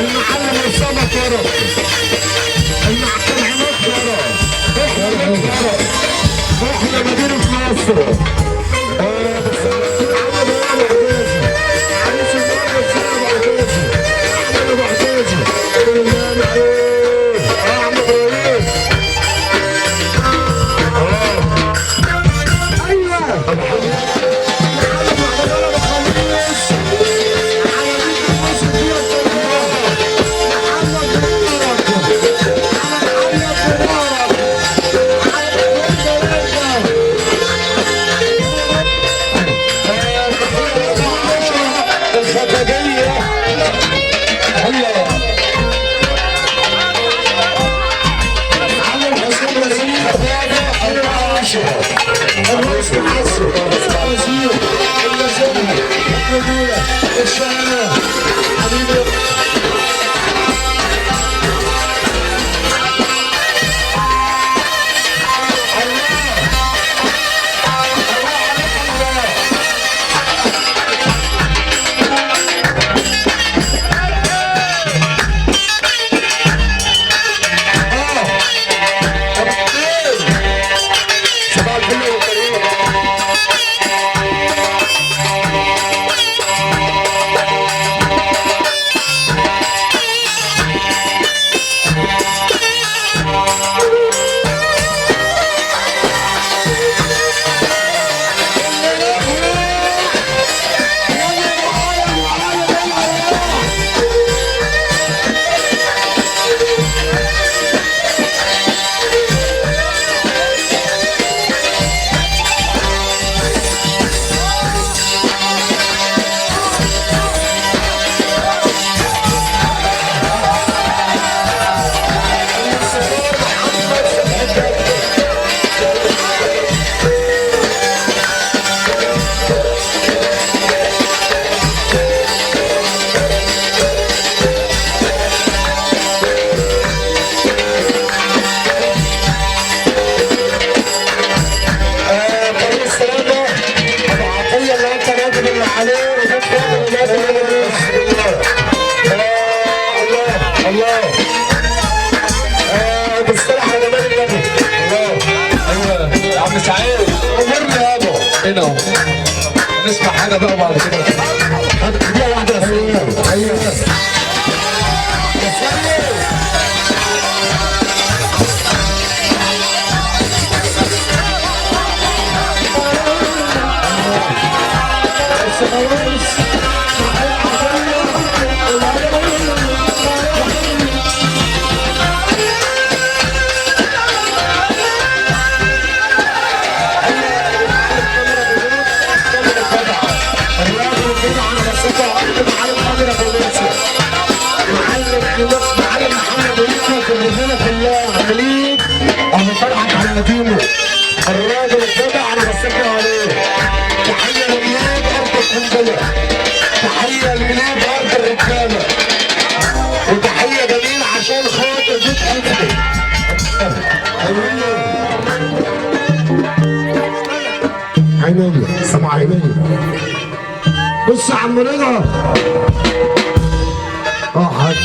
المعلم اسامه طرف، المعلم عماد طرف، احنا مدينه مصر. مش عارف امرني يابا هنا اهو نسمع حاجه بقى بعد كده. دقيقه واحده يا سيدي. ايوه الراجل الجدع انا بسلم عليه. تحيه لميلاد ارض القنبله، تحيه لميلاد ارض الرجاله، وتحيه جميله عشان خاطر بيت حفلي. عينيا سمع عينيا. بص يا عم رضا. حاج